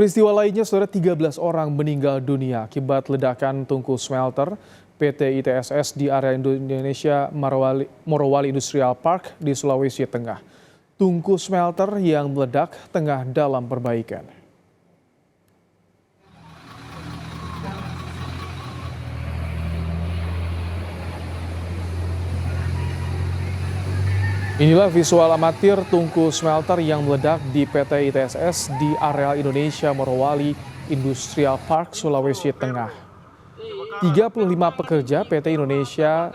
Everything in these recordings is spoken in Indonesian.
Peristiwa lainnya, saudara, 13 orang meninggal dunia akibat ledakan tungku smelter PT ITSS di area Indonesia Morowali Industrial Park di Sulawesi Tengah. Tungku smelter yang meledak tengah dalam perbaikan. Inilah visual amatir tungku smelter yang meledak di PT ITSS di areal Indonesia Morowali Industrial Park, Sulawesi Tengah. 35 pekerja PT Indonesia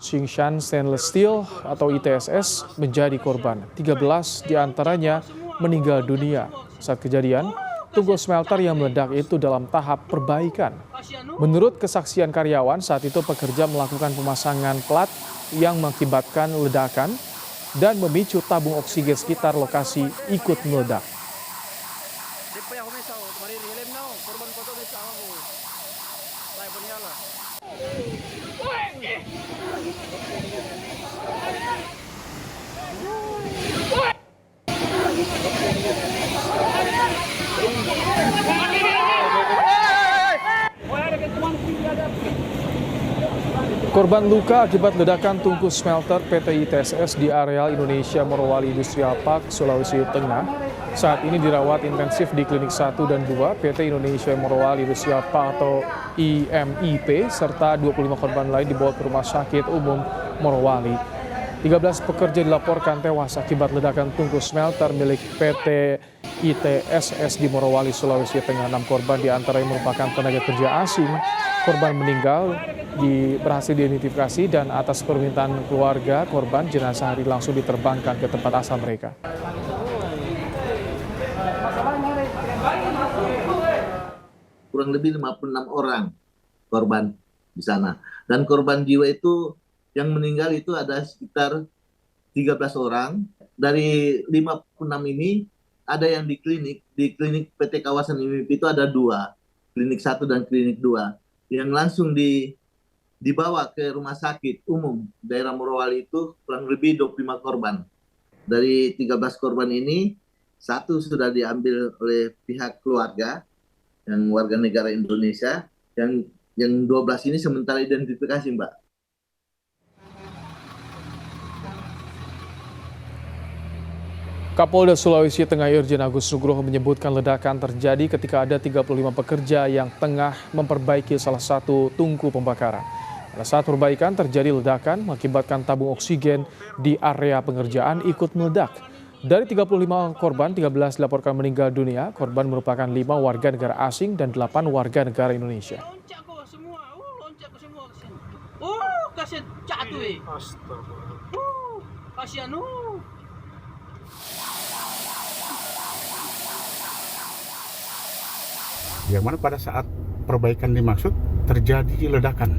Tsingshan Stainless Steel atau ITSS menjadi korban. 13 diantaranya meninggal dunia. Saat kejadian, tungku smelter yang meledak itu dalam tahap perbaikan. Menurut kesaksian karyawan, saat itu pekerja melakukan pemasangan plat yang mengakibatkan ledakan dan memicu tabung oksigen sekitar lokasi ikut meledak. Korban luka akibat ledakan tungku smelter PT ITSS di areal Indonesia Morowali Industrial Park, Sulawesi Tengah. Saat ini dirawat intensif di Klinik 1 dan 2 PT Indonesia Morowali Industrial Park atau IMIP, serta 25 korban lain dibawa ke Rumah Sakit Umum Morowali. 13 pekerja dilaporkan tewas akibat ledakan tungku smelter milik PT ITSS di Morowali, Sulawesi Tengah. 6 korban diantaranya merupakan tenaga kerja asing. Korban meninggal berhasil diidentifikasi dan atas permintaan keluarga korban, jenazah hari langsung diterbangkan ke tempat asal mereka. Kurang lebih 56 orang korban di sana. Dan korban jiwa itu yang meninggal itu ada sekitar 13 orang. Dari 56 ini ada yang di klinik PT Kawasan IMIP itu ada 2, Klinik 1 dan Klinik 2. Yang langsung dibawa ke Rumah Sakit Umum daerah Morowali itu kurang lebih 25 korban. Dari 13 korban ini, 1 sudah diambil oleh pihak keluarga yang warga negara Indonesia, yang 12 ini sementara identifikasi, Mbak. Kapolda Sulawesi Tengah Irjen Agus Nugroho menyebutkan ledakan terjadi ketika ada 35 pekerja yang tengah memperbaiki salah satu tungku pembakaran. Pada saat perbaikan terjadi ledakan mengakibatkan tabung oksigen di area pengerjaan ikut meledak. Dari 35 korban, 13 dilaporkan meninggal dunia. Korban merupakan 5 warga negara asing dan 8 warga negara Indonesia. Yang mana pada saat perbaikan dimaksud terjadi ledakan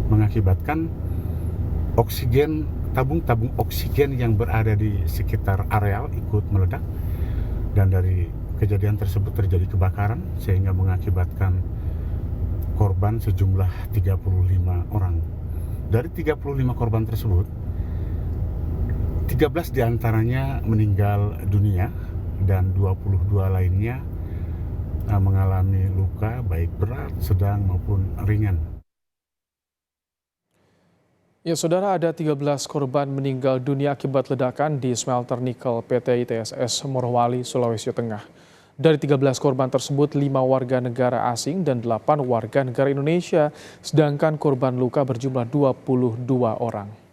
mengakibatkan oksigen, tabung oksigen yang berada di sekitar areal ikut meledak, dan dari kejadian tersebut terjadi kebakaran sehingga mengakibatkan korban sejumlah 35 orang. Dari 35 korban tersebut 13 diantaranya meninggal dunia dan 22 lainnya mengalami luka baik berat, sedang maupun ringan. Ya, saudara, ada 13 korban meninggal dunia akibat ledakan di smelter nikel PT ITSS Morowali, Sulawesi Tengah. Dari 13 korban tersebut, 5 warga negara asing dan 8 warga negara Indonesia, sedangkan korban luka berjumlah 22 orang.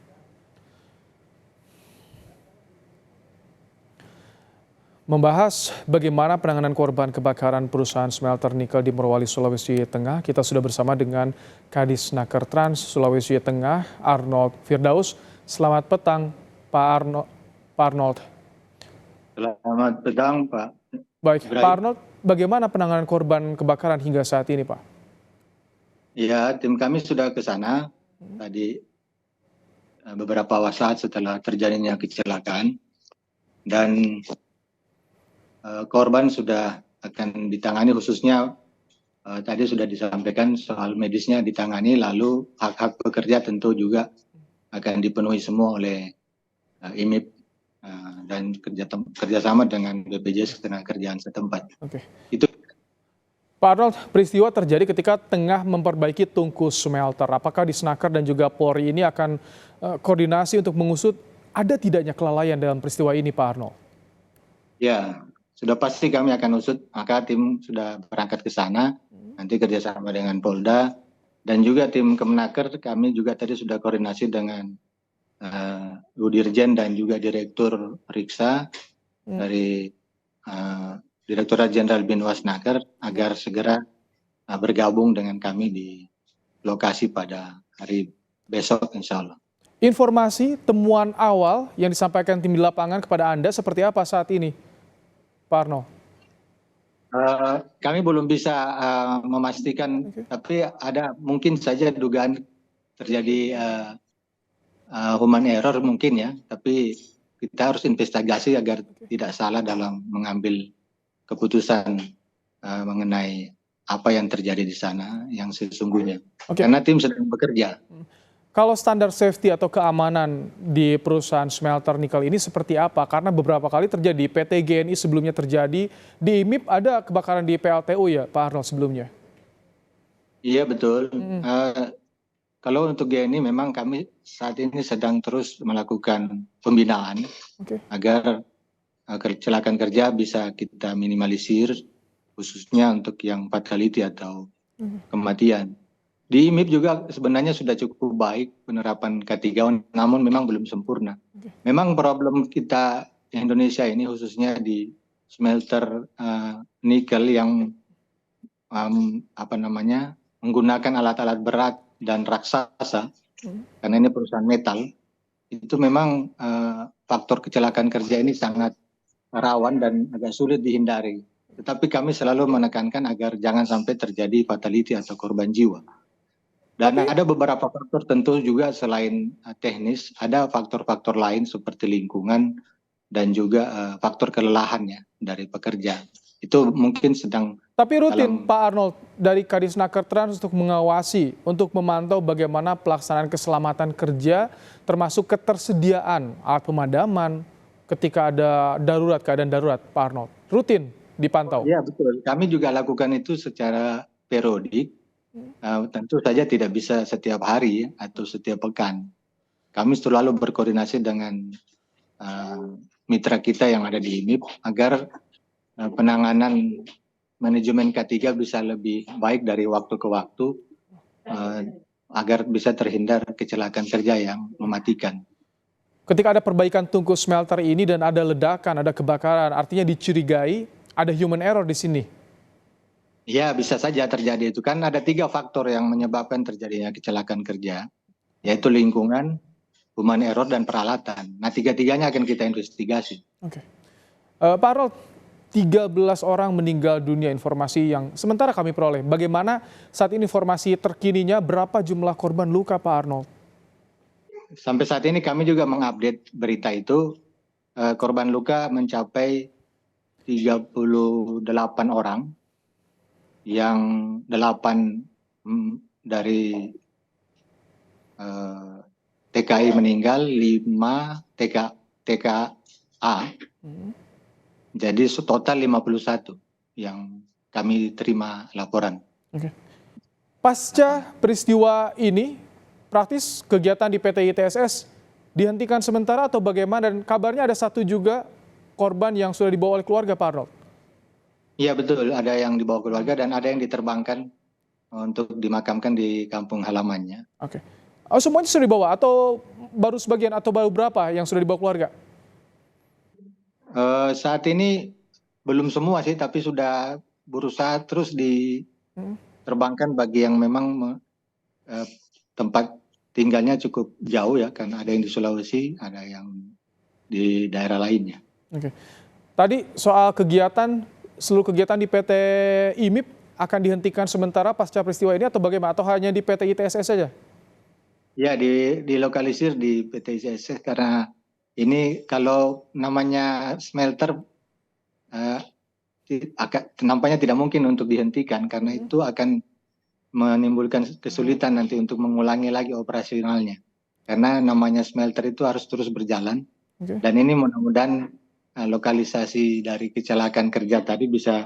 Membahas bagaimana penanganan korban kebakaran perusahaan smelter nikel di Morowali, Sulawesi Tengah, kita sudah bersama dengan Kadisnaker Trans Sulawesi Tengah, Arnold Firdaus. Selamat petang, Pak Arnold. Selamat petang, Pak. Baik, Pak Arnold, bagaimana penanganan korban kebakaran hingga saat ini, Pak? Ya, tim kami sudah ke sana tadi beberapa saat setelah terjadinya kecelakaan, dan korban sudah akan ditangani, khususnya tadi sudah disampaikan soal medisnya ditangani, lalu hak-hak pekerja tentu juga akan dipenuhi semua oleh IMIP dan kerjasama dengan BPJS Ketenagakerjaan setempat. Oke. Itu Pak Arnold, peristiwa terjadi ketika tengah memperbaiki tungku smelter. Apakah di Snaker dan juga Polri ini akan koordinasi untuk mengusut ada tidaknya kelalaian dalam peristiwa ini, Pak Arnold? ya sudah pasti kami akan usut, maka tim sudah berangkat ke sana, nanti kerjasama dengan Polda, dan juga tim Kemenaker, kami juga tadi sudah koordinasi dengan Bu Dirjen dan juga Direktur Riksa dari Direktorat Jenderal Binwasnaker agar segera bergabung dengan kami di lokasi pada hari besok insya Allah. Informasi temuan awal yang disampaikan tim di lapangan kepada Anda seperti apa saat ini, Pak Arnold? Kami belum bisa memastikan, tapi ada mungkin saja dugaan terjadi human error mungkin ya, tapi kita harus investigasi agar tidak salah dalam mengambil keputusan mengenai apa yang terjadi di sana yang sesungguhnya. Karena tim sedang bekerja. Kalau standar safety atau keamanan di perusahaan smelter nikel ini seperti apa? Karena beberapa kali terjadi, PT GNI sebelumnya terjadi, di IMIP ada kebakaran di PLTU ya Pak Arnold sebelumnya? Iya betul. Kalau untuk GNI memang kami saat ini sedang terus melakukan pembinaan agar kecelakaan kerja bisa kita minimalisir, khususnya untuk yang fatality atau kematian. Di IMIP juga sebenarnya sudah cukup baik penerapan K3, namun memang belum sempurna. Memang problem kita di Indonesia ini khususnya di smelter nikel yang menggunakan alat-alat berat dan raksasa, karena ini perusahaan metal, itu memang faktor kecelakaan kerja ini sangat rawan dan agak sulit dihindari. Tetapi kami selalu menekankan agar jangan sampai terjadi fatality atau korban jiwa. Dan ada beberapa faktor tentu juga selain teknis, ada faktor-faktor lain seperti lingkungan dan juga faktor kelelahannya dari pekerja. Itu mungkin sedang. Tapi rutin Pak Arnold dari Kadisnaker Trans untuk mengawasi, untuk memantau bagaimana pelaksanaan keselamatan kerja, termasuk ketersediaan alat pemadaman ketika ada darurat, keadaan darurat, Pak Arnold. Rutin dipantau. Iya betul. Kami juga lakukan itu secara periodik. Tentu saja tidak bisa setiap hari atau setiap pekan. Kami selalu berkoordinasi dengan mitra kita yang ada di IMIP agar penanganan manajemen K3 bisa lebih baik dari waktu ke waktu agar bisa terhindar kecelakaan kerja yang mematikan. Ketika ada perbaikan tungku smelter ini dan ada ledakan, ada kebakaran, artinya dicurigai ada human error di sini. Ya bisa saja terjadi itu, kan ada 3 faktor yang menyebabkan terjadinya kecelakaan kerja, yaitu lingkungan, human error, dan peralatan. Nah 3-tiganya akan kita investigasi. Oke. Pak Arnold, 13 orang meninggal dunia informasi yang sementara kami peroleh. Bagaimana saat ini informasi terkininya, berapa jumlah korban luka Pak Arnold? Sampai saat ini kami juga mengupdate berita itu, korban luka mencapai 38 orang. Yang 8 dari TKI meninggal, 5 TKA. Jadi total 51 yang kami terima laporan. Pasca peristiwa ini, praktis kegiatan di PT ITSS dihentikan sementara atau bagaimana? Dan kabarnya ada 1 juga korban yang sudah dibawa oleh keluarga, Pak Arnold. Iya betul, ada yang dibawa keluarga dan ada yang diterbangkan untuk dimakamkan di kampung halamannya. Oke. Oh, semuanya sudah dibawa atau baru sebagian atau baru berapa yang sudah dibawa keluarga? Saat ini belum semua sih, tapi sudah berusaha terus diterbangkan bagi yang memang tempat tinggalnya cukup jauh ya, karena ada yang di Sulawesi, ada yang di daerah lainnya. Oke. Tadi soal kegiatan, seluruh kegiatan di PT IMIP akan dihentikan sementara pasca peristiwa ini atau bagaimana? Atau hanya di PT ITSS saja? Ya, dilokalisir di PT ITSS karena ini kalau namanya smelter nampaknya tidak mungkin untuk dihentikan karena itu akan menimbulkan kesulitan nanti untuk mengulangi lagi operasionalnya. Karena namanya smelter itu harus terus berjalan Dan ini mudah-mudahan lokalisasi dari kecelakaan kerja tadi bisa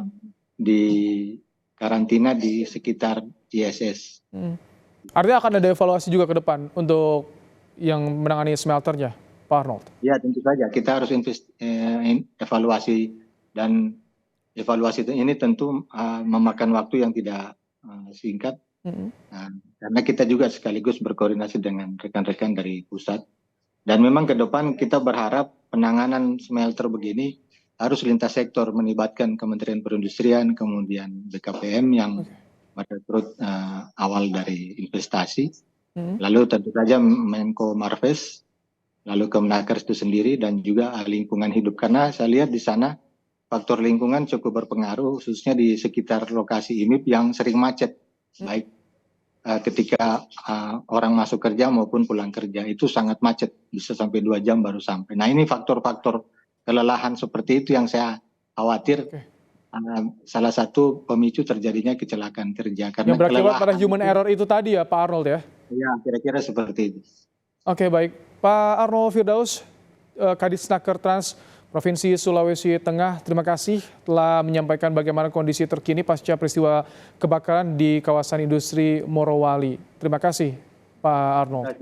dikarantina di sekitar ISS. Artinya akan ada evaluasi juga ke depan untuk yang menangani smelternya, Pak Arnold? Ya, tentu saja kita harus evaluasi, dan evaluasi ini tentu memakan waktu yang tidak singkat, karena kita juga sekaligus berkoordinasi dengan rekan-rekan dari pusat. Dan memang ke depan kita berharap penanganan smelter begini harus lintas sektor, melibatkan Kementerian Perindustrian, kemudian BKPM yang merekrut awal dari investasi, lalu tentu saja Menko Marves, lalu Kemenaker itu sendiri, dan juga lingkungan hidup. Karena saya lihat di sana faktor lingkungan cukup berpengaruh, khususnya di sekitar lokasi IMIP yang sering macet, baik ketika orang masuk kerja maupun pulang kerja, itu sangat macet, bisa sampai 2 jam baru sampai. Nah, ini faktor-faktor kelelahan seperti itu yang saya khawatir salah satu pemicu terjadinya kecelakaan kerja. Karena yang berakibat pada human error itu tadi ya, Pak Arnold ya? Ya, kira-kira seperti itu. Oke, baik. Pak Arnold Firdaus, Kadisnaker Trans Provinsi Sulawesi Tengah, terima kasih telah menyampaikan bagaimana kondisi terkini pasca peristiwa kebakaran di kawasan industri Morowali. Terima kasih, Pak Arnold.